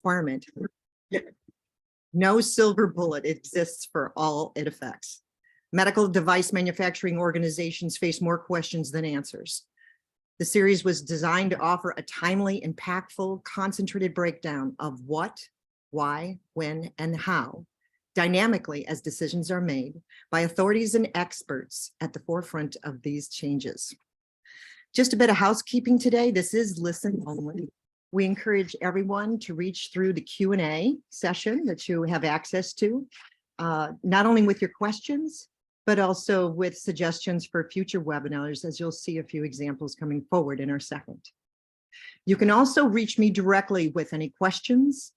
requirement. No silver bullet exists for all it affects. Medical device manufacturing organizations face more questions than answers. The series was designed to offer a timely, impactful, concentrated breakdown of what, why, when, and how, dynamically as decisions are made by authorities and experts at the forefront of these changes. Just a bit of housekeeping today. This is listen only. We encourage everyone to reach through the Q&A session that you have access to, not only with your questions, but also with suggestions for future webinars, as you'll see a few examples coming forward in our second. You can also reach me directly with any questions,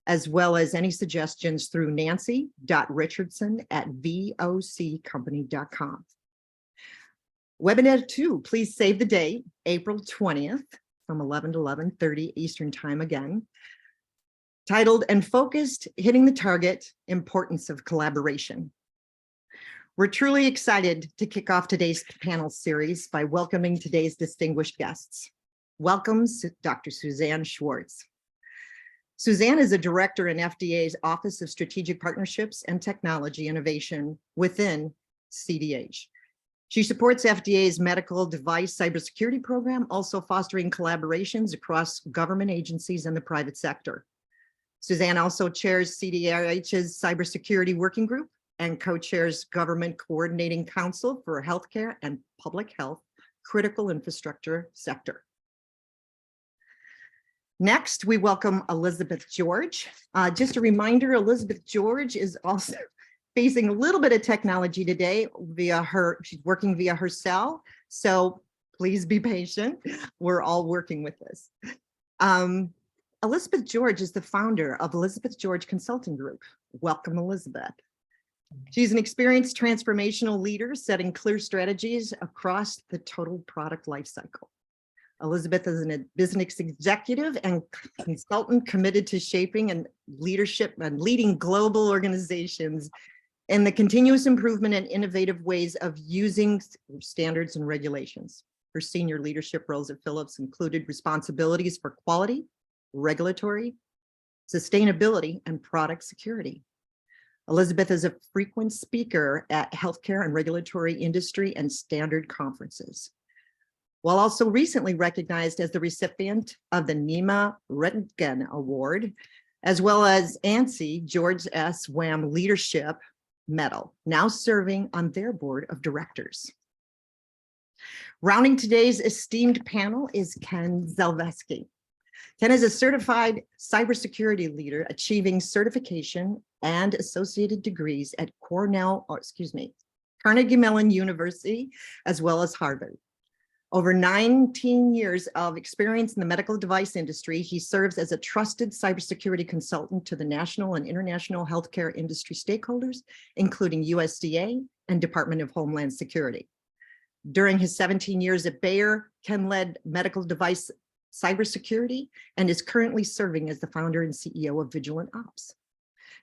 as well as any suggestions through nancy.richardson@voccompany.com. Webinar 2, please save the date, April 20th from 11 to 11:30 Eastern Time again, titled and focused, Hitting the Target, Importance of Collaboration. We're truly excited to kick off today's panel series by welcoming today's distinguished guests. Welcome, Dr. Suzanne Schwartz. Suzanne is a director in FDA's Office of Strategic Partnerships and Technology Innovation within CDH. She supports FDA's medical device cybersecurity program, also fostering collaborations across government agencies and the private sector. Suzanne also chairs CDH's Cybersecurity Working Group and co-chairs Government Coordinating Council for Healthcare and Public Health Critical Infrastructure Sector. Next, we welcome Elisabeth George. Just a reminder, Elisabeth George is also facing a little bit of technology today she's working via her cell, so please be patient. We're all working with this. Elisabeth George is the founder of Elisabeth George Consulting Group. Welcome, Elisabeth. She's an experienced transformational leader setting clear strategies across the total product lifecycle. Elisabeth is a business executive and consultant committed to shaping and leadership and leading global organizations in the continuous improvement and innovative ways of using standards and regulations. Her senior leadership roles at Philips included responsibilities for quality, regulatory, sustainability, and product security. Elisabeth is a frequent speaker at healthcare and regulatory industry and standard conferences, while also recently recognized as the recipient of the Nima Rentgen Award, as well as ANSI George S. Wham Leadership Medal, now serving on their board of directors. Rounding today's esteemed panel is Ken Zalevsky. Ken is a certified cybersecurity leader achieving certification and associated degrees at Carnegie Mellon University, as well as Harvard. Over 19 years of experience in the medical device industry, he serves as a trusted cybersecurity consultant to the national and international healthcare industry stakeholders, including USDA and Department of Homeland Security. During his 17 years at Bayer, Ken led medical device cybersecurity and is currently serving as the founder and CEO of Vigilant Ops.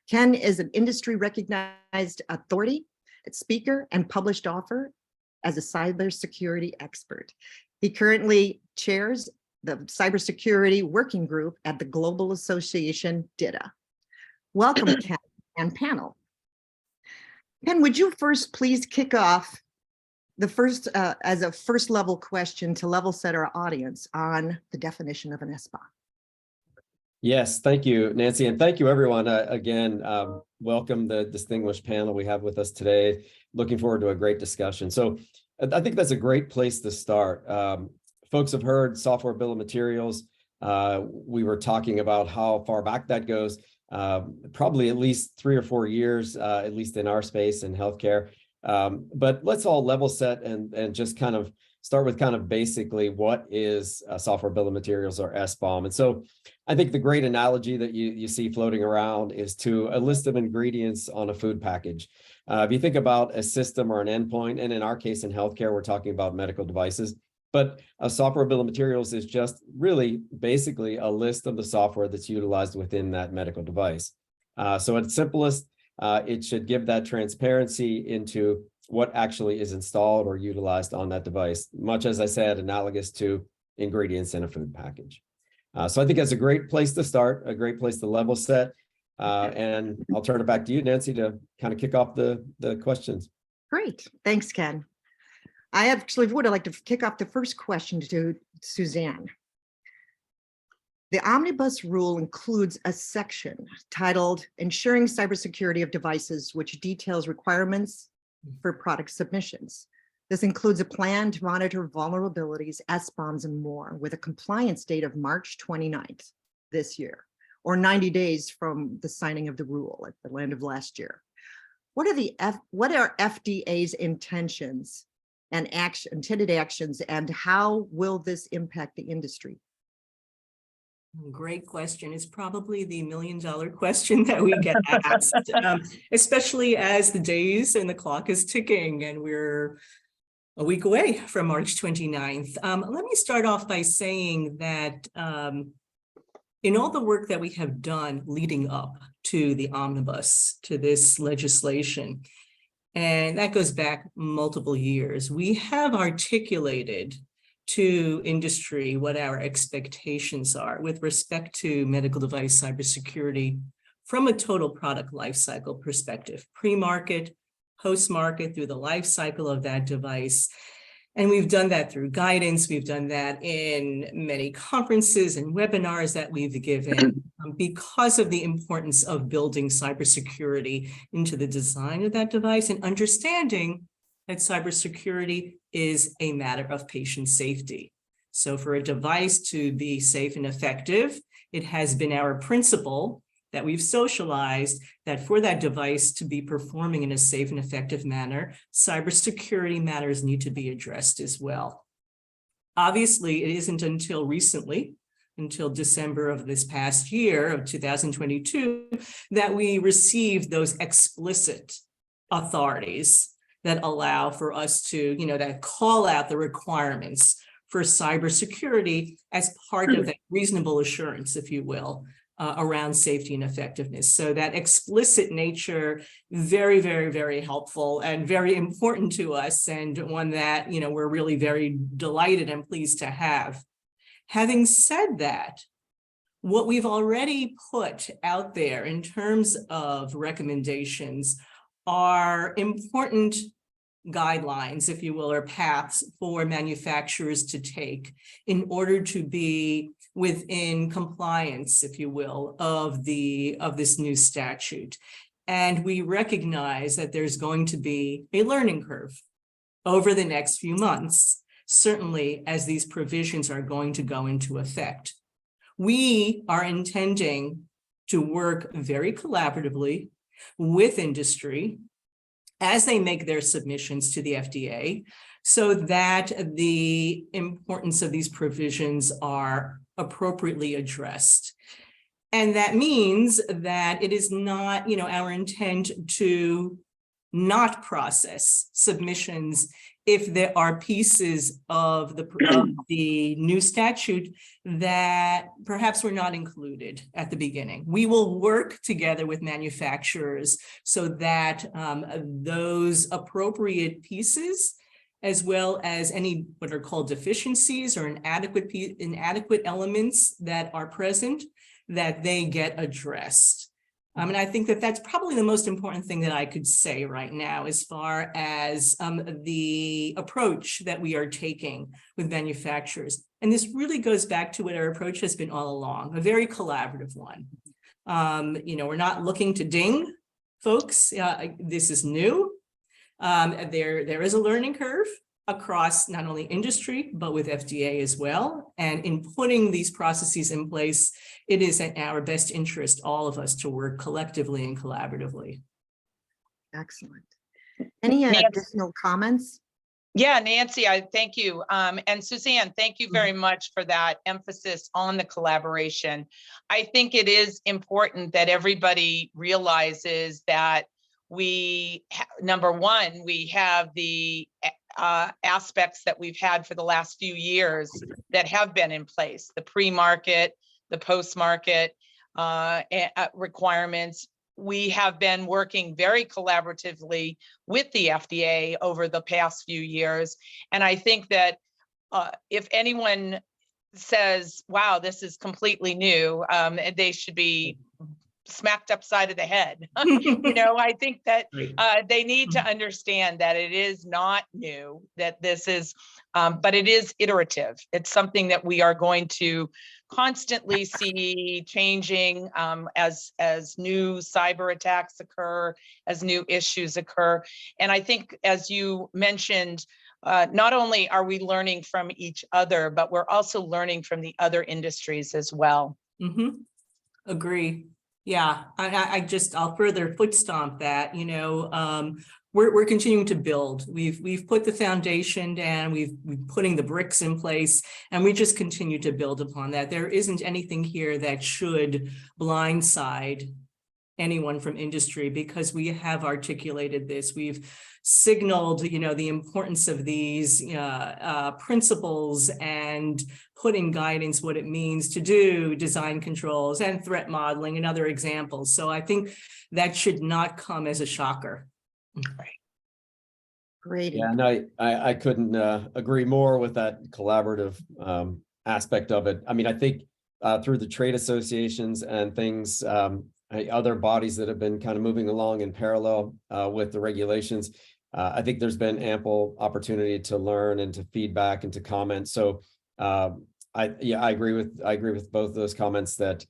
Ken is an industry recognized authority, speaker, and published author as a cybersecurity expert. He currently chairs the Cybersecurity Working Group at the Global Association DITA. Welcome, Ken and panel. Ken, would you first please kick off the first as a first level question to level set our audience on the definition of an SBOM? Yes, thank you, Nancy, and thank you, everyone. Again, welcome the distinguished panel we have with us today. Looking forward to a great discussion. So I think that's a great place to start. Folks have heard software bill of materials. We were talking about how far back that goes, probably at least 3 or 4 years, at least in our space in healthcare. But let's all level set and just kind of start with kind of basically what is a software bill of materials, or SBOM. And so I think the great analogy that you see floating around is to a list of ingredients on a food package. If you think about a system or an endpoint, and in our case in healthcare, we're talking about medical devices, but a software bill of materials is just really basically a list of the software that's utilized within that medical device. So at its simplest, it should give that transparency into what actually is installed or utilized on that device, much as I said, analogous to ingredients in a food package. So I think that's a great place to start, a great place to level set. And I'll turn it back to you, Nancy, to kind of kick off the questions. Great. Thanks, Ken. I actually would like to kick off the first question to Suzanne. The omnibus rule includes a section titled Ensuring Cybersecurity of Devices, which details requirements for product submissions. This includes a plan to monitor vulnerabilities, SBOMs, and more with a compliance date of March 29th this year, or 90 days from the signing of the rule at the end of last year. What are FDA's intentions and intended actions, and how will this impact the industry? Great question. It's probably the $1 million question that we get asked, especially as the days and the clock is ticking and we're a week away from March 29th. Let me start off by saying that in all the work that we have done leading up to the omnibus, to this legislation, and that goes back multiple years, we have articulated to industry what our expectations are with respect to medical device cybersecurity from a total product lifecycle perspective, pre-market, post-market, through the life cycle of that device. And we've done that through guidance. We've done that in many conferences and webinars that we've given because of the importance of building cybersecurity into the design of that device and understanding that cybersecurity is a matter of patient safety. So for a device to be safe and effective, it has been our principle that we've socialized that for that device to be performing in a safe and effective manner, cybersecurity matters need to be addressed as well. Obviously, it isn't until recently, until December of this past year of 2022, that we received those explicit authorities that allow for us to, that call out the requirements for cybersecurity as part of that reasonable assurance, if you will, around safety and effectiveness. So that explicit nature, very, very, very helpful and very important to us, and one that, we're really very delighted and pleased to have. Having said that, what we've already put out there in terms of recommendations are important guidelines, if you will, or paths for manufacturers to take in order to be within compliance, if you will, of this new statute. And we recognize that there's going to be a learning curve over the next few months, certainly as these provisions are going to go into effect. We are intending to work very collaboratively with industry as they make their submissions to the FDA, so that the importance of these provisions are appropriately addressed. And that means that it is not, our intent to not process submissions if there are pieces of the new statute that perhaps were not included at the beginning. We will work together with manufacturers so that those appropriate pieces, as well as any what are called deficiencies or inadequate elements that are present, that they get addressed. And I think that that's probably the most important thing that I could say right now as far as the approach that we are taking with manufacturers. And this really goes back to what our approach has been all along, a very collaborative one. We're not looking to ding folks. This is new. There is a learning curve across not only industry, but with FDA as well. And in putting these processes in place, it is in our best interest, all of us, to work collectively and collaboratively. Excellent. Any additional comments? Yeah, Nancy, I thank you. And Suzanne, thank you very much for that emphasis on the collaboration. I think it is important that everybody realizes that number one, we have the aspects that we've had for the last few years that have been in place, the pre-market, the post-market requirements. We have been working very collaboratively with the FDA over the past few years. And I think that if anyone says, wow, this is completely new, and they should be smacked upside of the head. I think that they need to understand that it is not new, that this is, but it is iterative. It's something that we are going to constantly see changing as new cyber attacks occur, as new issues occur. And I think, as you mentioned, not only are we learning from each other, but we're also learning from the other industries as well. Agree. Yeah, I'll further foot stomp that, we're continuing to build. We've put the foundation down, we've putting the bricks in place, and we just continue to build upon that. There isn't anything here that should blindside anyone from industry, because we have articulated this. We've signaled, the importance of these principles and putting guidance, what it means to do design controls and threat modeling and other examples. So I think that should not come as a shocker. Great. Yeah, and I couldn't agree more with that collaborative aspect of it. I mean, I think through the trade associations and things, other bodies that have been kind of moving along in parallel with the regulations, I think there's been ample opportunity to learn and to feedback and to comment. So I agree with both those comments that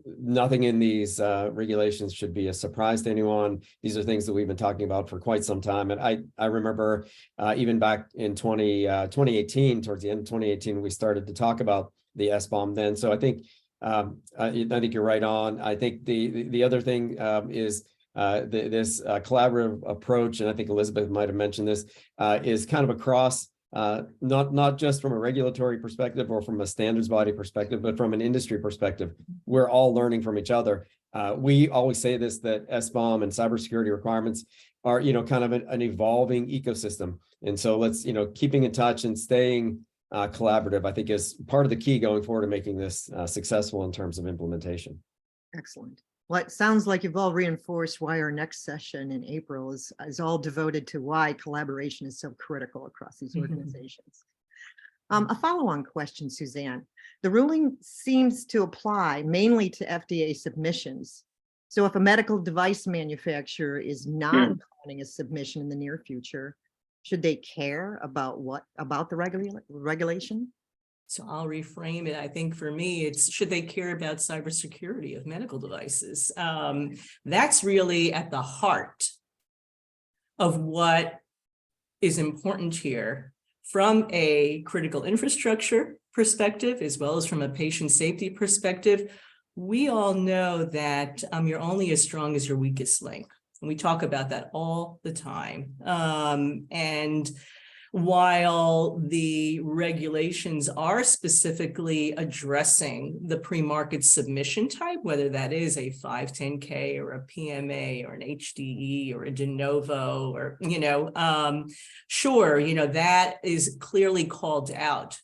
nothing in these regulations should be a surprise to anyone. These are things that we've been talking about for quite some time. And I remember even back in 2018, towards the end of 2018, we started to talk about the SBOM then. So I think you're right on. I think the other thing is this collaborative approach, and I think Elisabeth might have mentioned this, is kind of across not just from a regulatory perspective or from a standards body perspective, but from an industry perspective. We're all learning from each other. We always say this, that SBOM and cybersecurity requirements are, kind of an evolving ecosystem. And so let's, keeping in touch and staying collaborative, I think, is part of the key going forward to making this successful in terms of implementation. Excellent. Well, it sounds like you've all reinforced why our next session in April is all devoted to why collaboration is so critical across these organizations. A follow-on question, Suzanne. The ruling seems to apply mainly to FDA submissions. So if a medical device manufacturer is not planning a submission in the near future, should they care about the regulation? So I'll reframe it. I think for me, it's should they care about cybersecurity of medical devices? That's really at the heart of what is important here from a critical infrastructure perspective, as well as from a patient safety perspective. We all know that you're only as strong as your weakest link. And we talk about that all the time. And while the regulations are specifically addressing the pre-market submission type, whether that is a 510K or a PMA or an HDE or a de novo, or, sure, that is clearly called out.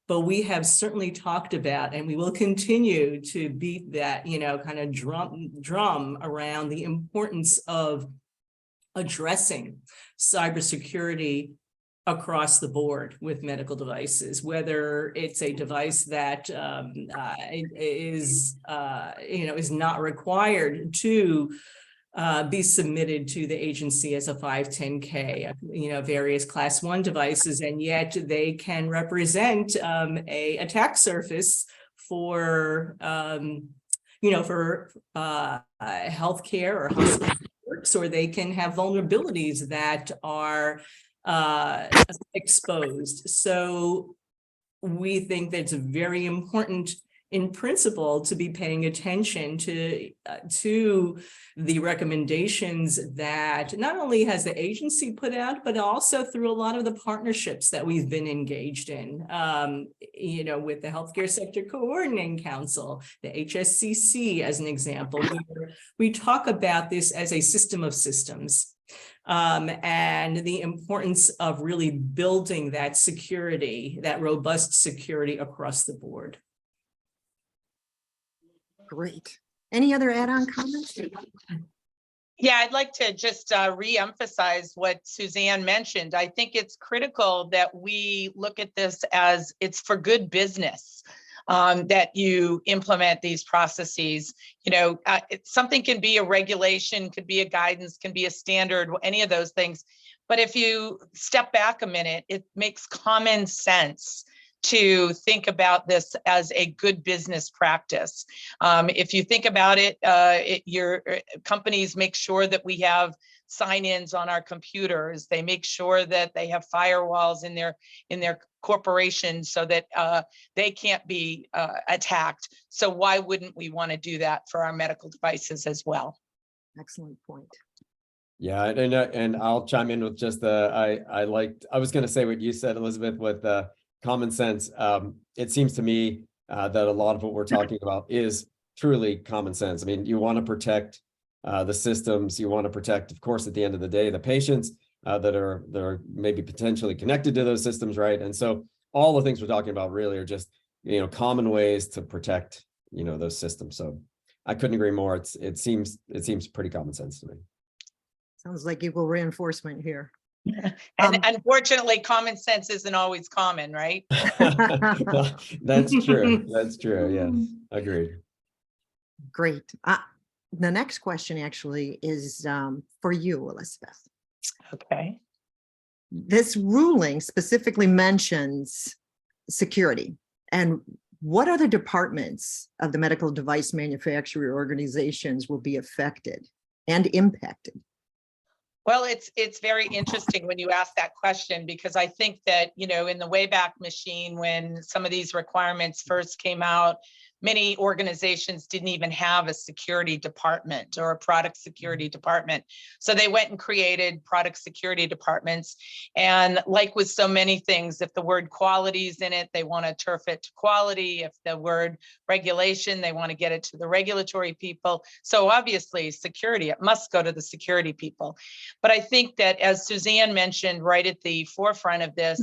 But we have certainly talked about, and we will continue to beat that, kind of drum around the importance of addressing cybersecurity across the board with medical devices, whether it's a device that is not required to be submitted to the agency as a 510K, various class 1 devices, and yet they can represent a attack surface for healthcare or hospital networks, or they can have vulnerabilities that are exposed. So we think that it's very important in principle to be paying attention to the recommendations that not only has the agency put out, but also through a lot of the partnerships that we've been engaged in, with the Healthcare Sector Coordinating Council, the HSCC as an example, where we talk about this as a system of systems. And the importance of really building that security, that robust security across the board. Great. Any other add-on comments? Yeah, I'd like to just re-emphasize what Suzanne mentioned. I think it's critical that we look at this as it's for good business, that you implement these processes. You know, something can be a regulation, could be a guidance, can be a standard, any of those things. But if you step back a minute, it makes common sense to think about this as a good business practice. If you think about it, your companies make sure that we have sign-ins on our computers. They make sure that they have firewalls in their corporation so that they can't be attacked. So why wouldn't we want to do that for our medical devices as well? Excellent point. Yeah, and I'll chime in with just I was going to say what you said, Elisabeth, with common sense. It seems to me that a lot of what we're talking about is truly common sense. I mean, you want to protect the systems. You want to protect, of course, at the end of the day, the patients that are maybe potentially connected to those systems, right? And so all the things we're talking about really are just, you know, common ways to protect, you know, those systems. So I couldn't agree more. It seems pretty common sense to me. Sounds like equal reinforcement here. And unfortunately, common sense isn't always common, right? Well, that's true. That's true. Yes, agreed. Great. The next question actually is for you, Elisabeth. Okay. This ruling specifically mentions security. And what other departments of the medical device manufacturer organizations will be affected and impacted? Well, it's very interesting when you ask that question, because I think that, you know, in the Wayback Machine, when some of these requirements first came out, many organizations didn't even have a security department or a product security department. So they went and created product security departments. And like with so many things, if the word quality is in it, they want to turf it to quality. If the word regulation, they want to get it to the regulatory people. So obviously security, it must go to the security people. But I think that, as Suzanne mentioned right at the forefront of this,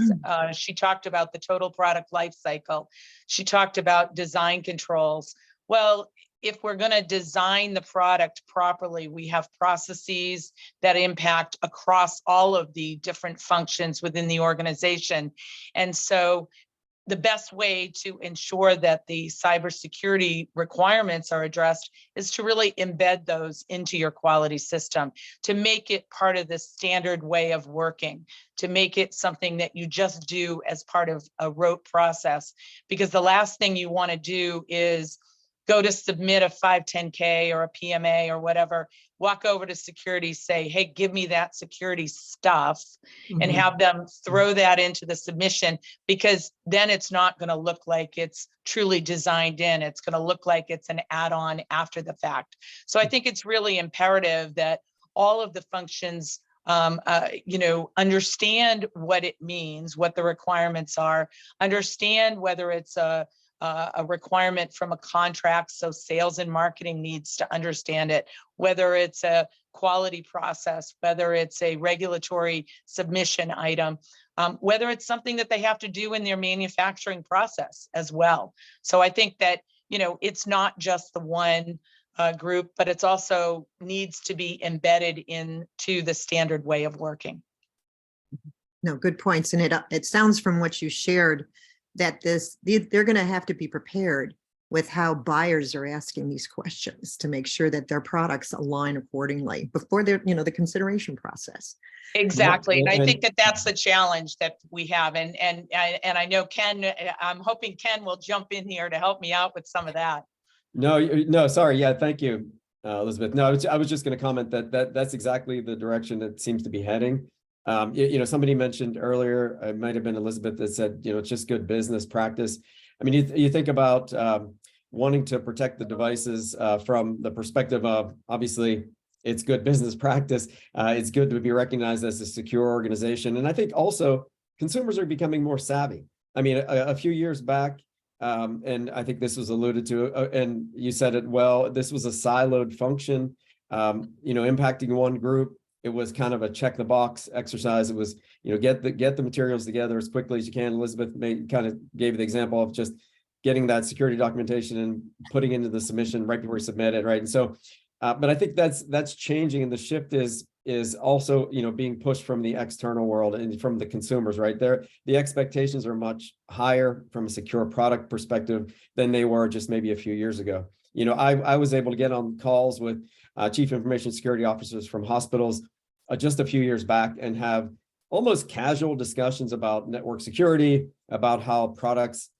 she talked about the total product life cycle. She talked about design controls. Well, if we're going to design the product properly, we have processes that impact across all of the different functions within the organization. And so the best way to ensure that the cybersecurity requirements are addressed is to really embed those into your quality system, to make it part of the standard way of working, to make it something that you just do as part of a rote process. Because the last thing you want to do is go to submit a 510K or a PMA or whatever, walk over to security, say, hey, give me that security stuff, and have them throw that into the submission, because then it's not going to look like it's truly designed in. It's going to look like it's an add-on after the fact. So I think it's really imperative that all of the functions you know, understand what it means, what the requirements are, understand whether it's a requirement from a contract. So sales and marketing needs to understand it, whether it's a quality process, whether it's a regulatory submission item, whether it's something that they have to do in their manufacturing process as well. So I think that, you know, it's not just the one group, but it's also needs to be embedded into the standard way of working. No, good points. And it sounds from what you shared that they're going to have to be prepared with how buyers are asking these questions to make sure that their products align accordingly before they're, you know, the consideration process. Exactly. And I think that that's the challenge that we have. And I know Ken, I'm hoping Ken will jump in here to help me out with some of that. No, sorry. Yeah, thank you, Elisabeth. No, I was just going to comment that's exactly the direction it seems to be heading. You know, somebody mentioned earlier, it might have been Elisabeth, that said, you know, it's just good business practice. I mean, you think about wanting to protect the devices from the perspective of, obviously, it's good business practice. It's good to be recognized as a secure organization. And I think also consumers are becoming more savvy. I mean, a few years back, and I think this was alluded to, and you said it well, this was a siloed function, you know, impacting one group. It was kind of a check the box exercise. It was, you know, get the materials together as quickly as you can. Elisabeth kind of gave you the example of just getting that security documentation and putting into the submission right before you submit it, right? And so But I think that's changing, and the shift is also, being pushed from the external world and from the consumers, right? The expectations are much higher from a secure product perspective than they were just maybe a few years ago. I was able to get on calls with chief information security officers from hospitals just a few years back and have almost casual discussions about network security, about how products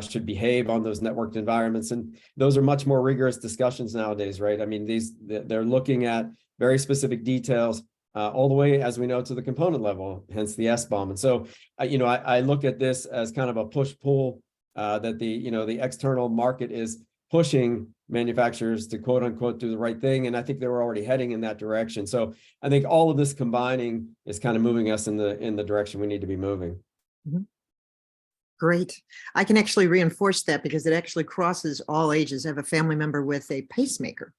should behave on those networked environments. And those are much more rigorous discussions nowadays, right? I mean, they're looking at very specific details all the way, as we know, to the component level, hence the SBOM. And so, I look at this as kind of a push-pull that the external market is pushing manufacturers to quote unquote do the right thing. And I think they were already heading in that direction. So I think all of this combining is kind of moving us in the direction we need to be moving. Mm-hmm. Great. I can actually reinforce that because it actually crosses all ages. I have a family member with a pacemaker.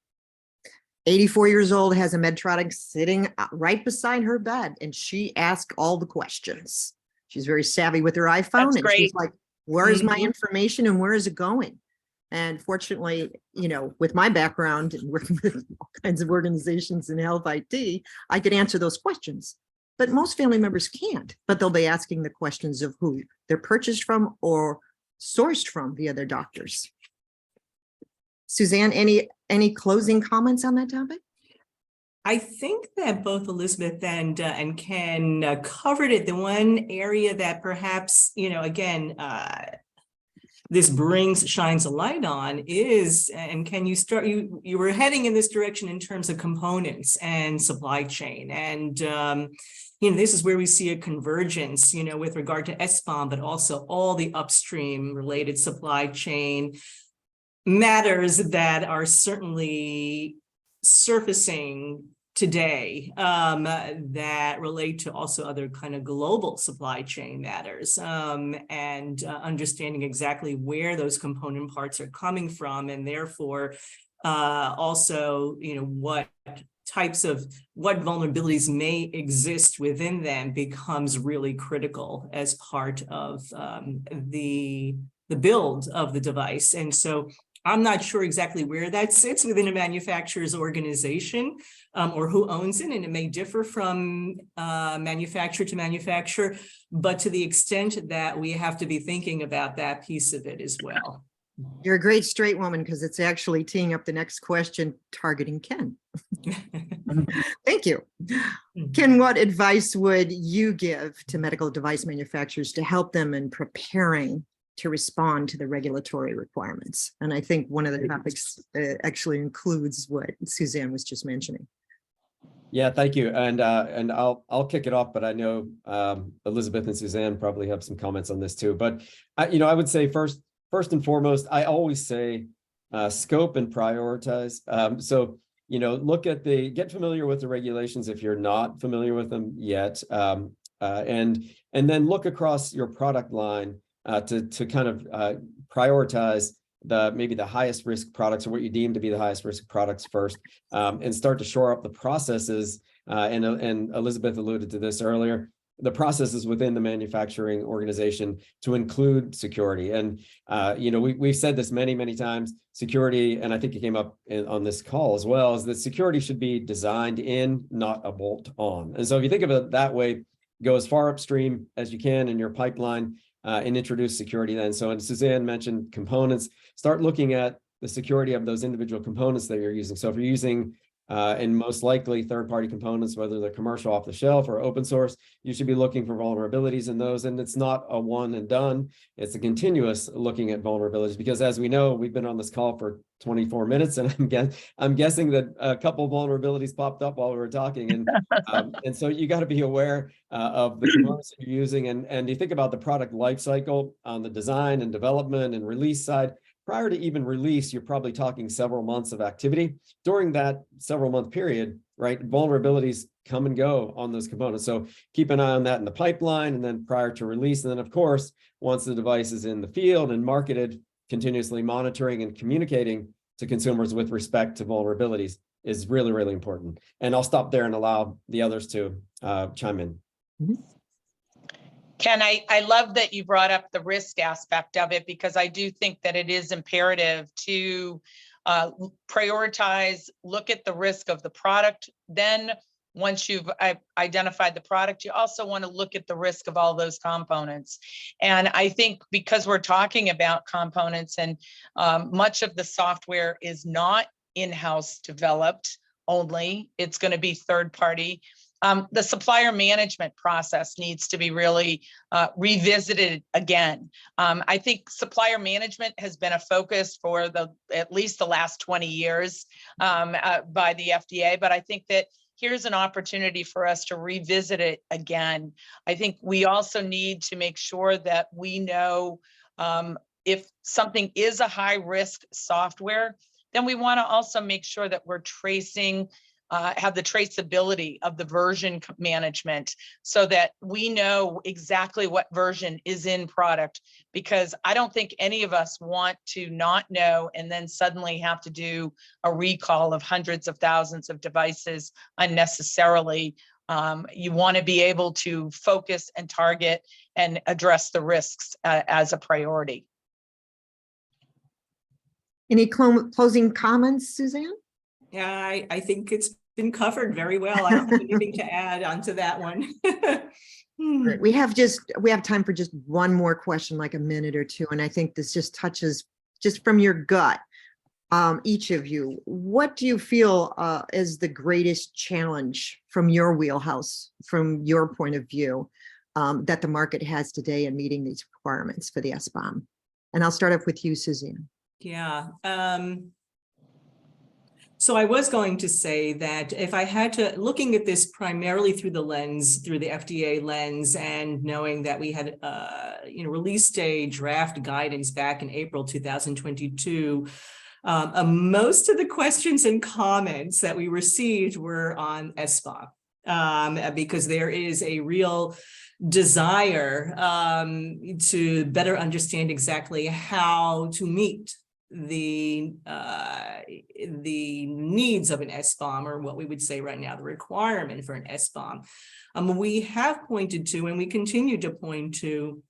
84 years old, has a Medtronic sitting right beside her bed, and she asks all the questions. She's very savvy with her iPhone. That's and great. She's like, where is my information and where is it going? And fortunately, with my background and working with all kinds of organizations in health IT, I could answer those questions. But most family members can't, but they'll be asking the questions of who they're purchased from or sourced from via their doctors. Suzanne, any closing comments on that topic? I think that both Elisabeth and Ken covered it. The one area that perhaps, again, this shines a light on is, and Ken, you were heading in this direction in terms of components and supply chain. And, this is where we see a convergence, with regard to SBOM, but also all the upstream related supply chain matters that are certainly surfacing today that relate to also other kind of global supply chain matters and understanding exactly where those component parts are coming from, and therefore also what vulnerabilities may exist within them becomes really critical as part of the build of the device. And so I'm not sure exactly where that sits within a manufacturer's organization or who owns it, and it may differ from manufacturer to manufacturer, but to the extent that we have to be thinking about that piece of it as well. You're a great straight woman because it's actually teeing up the next question, targeting Ken. Thank you. Ken, what advice would you give to medical device manufacturers to help them in preparing to respond to the regulatory requirements? And I think one of the topics actually includes what Suzanne was just mentioning. Yeah, thank you. And I'll kick it off, but I know Elisabeth and Suzanne probably have some comments on this too. But I would say first and foremost, I always say scope and prioritize. So get familiar with the regulations if you're not familiar with them yet, and then look across your product line to kind of prioritize maybe the highest risk products or what you deem to be the highest risk products first, and start to shore up the processes. And Elisabeth alluded to this earlier, the processes within the manufacturing organization to include security. And we've said this many times, security, and I think it came up on this call as well, is that security should be designed in, not a bolt on. And so if you think of it that way, go as far upstream as you can in your pipeline and introduce security then. So, and Suzanne mentioned components, start looking at the security of those individual components that you're using. So if you're using, and most likely third-party components, whether they're commercial off the shelf or open source, you should be looking for vulnerabilities in those. And it's not a one and done, it's a continuous looking at vulnerabilities, because as we know, we've been on this call for 24 minutes and I'm guessing that a couple of vulnerabilities popped up while we were talking. And so you got to be aware of the components that you're using. And you think about the product life cycle on the design and development and release side. Prior to even release, you're probably talking several months of activity. During that several month period, right, vulnerabilities come and go on those components. So keep an eye on that in the pipeline, and then prior to release. And then of course, once the device is in the field and marketed, continuously monitoring and communicating to consumers with respect to vulnerabilities is really, really important. And I'll stop there and allow the others to chime in. Mm-hmm. Ken, I love that you brought up the risk aspect of it, because I do think that it is imperative to prioritize, look at the risk of the product. Then once you've identified the product, you also want to look at the risk of all those components. And I think because we're talking about components and much of the software is not in-house developed only, it's going to be third party. The supplier management process needs to be really revisited again. I think supplier management has been a focus for at least the last 20 years by the FDA, but I think that here's an opportunity for us to revisit it again. I think we also need to make sure that we know if something is a high risk software, then we want to also make sure that we're tracing have the traceability of the version management so that we know exactly what version is in product, because I don't think any of us want to not know and then suddenly have to do a recall of hundreds of thousands of devices unnecessarily. You want to be able to focus and target and address the risks as a priority. Any closing comments, Suzanne? Yeah, I think it's been covered very well. I don't have anything to add onto that one. Great. We have time for just one more question, like a minute or two. And I think this just touches just from your gut, each of you, what do you feel is the greatest challenge from your wheelhouse, from your point of view, that the market has today in meeting these requirements for the SBOM? And I'll start off with you, Suzanne. Yeah. So I was going to say that if I had to, looking at this primarily through the FDA lens, and knowing that we had, released a draft guidance back in April 2022, most of the questions and comments that we received were on SBOM, because there is a real desire to better understand exactly how to meet the needs of an SBOM, or what we would say right now, the requirement for an SBOM. We have pointed to, and we continue to point to,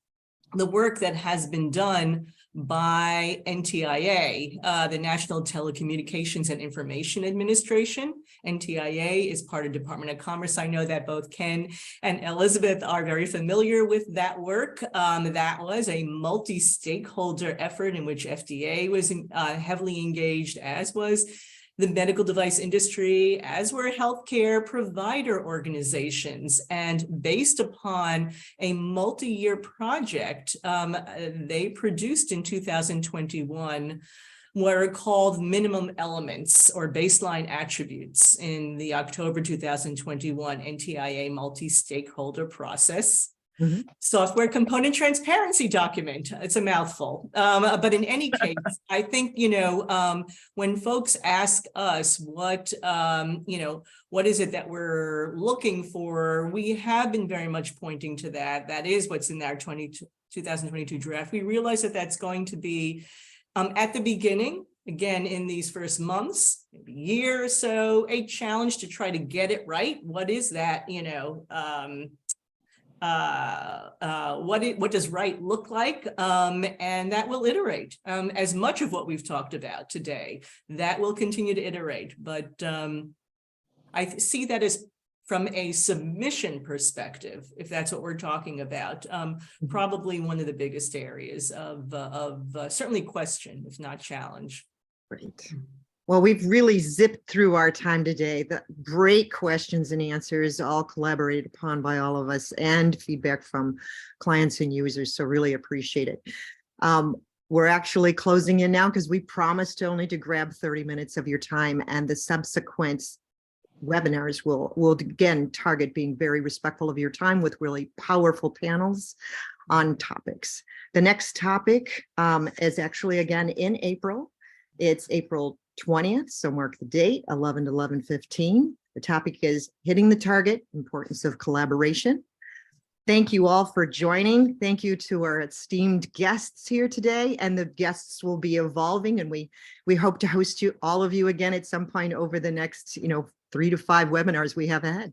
the work that has been done by NTIA, the National Telecommunications and Information Administration. NTIA is part of Department of Commerce. I know that both Ken and Elisabeth are very familiar with that work. That was a multi-stakeholder effort in which FDA was heavily engaged, as was the medical device industry, as were healthcare provider organizations. And based upon a multi-year project, they produced in 2021 what are called minimum elements or baseline attributes in the October 2021 NTIA multi-stakeholder process. Mm-hmm. Software component transparency document. It's a mouthful. But in any case, I think, when folks ask us what is it that we're looking for, we have been very much pointing to that. That is what's in our 2022 draft. We realize that that's going to be at the beginning, again, in these first months, maybe year or so, a challenge to try to get it right. What is that, what does right look like? And that will iterate. As much of what we've talked about today, that will continue to iterate. But I see that as, from a submission perspective, if that's what we're talking about, probably one of the biggest areas of certainly question, if not challenge. Great. Well, we've really zipped through our time today. The great questions and answers, all collaborated upon by all of us, and feedback from clients and users. So really appreciate it. We're actually closing in now because we promised only to grab 30 minutes of your time, and the subsequent webinars will again target being very respectful of your time with really powerful panels on topics. The next topic is actually again in April. It's April 20th, so mark the date, 11/11/15. The topic is hitting the target, importance of collaboration. Thank you all for joining. Thank you to our esteemed guests here today, and the guests will be evolving, and we hope to host all of you again at some point over the next 3 to 5 webinars we have ahead.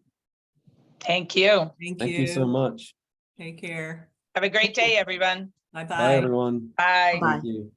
Thank you. Thank you so much. Take care. Have a great day, everyone. Bye-bye. Bye, everyone. Bye. Bye. Thank you.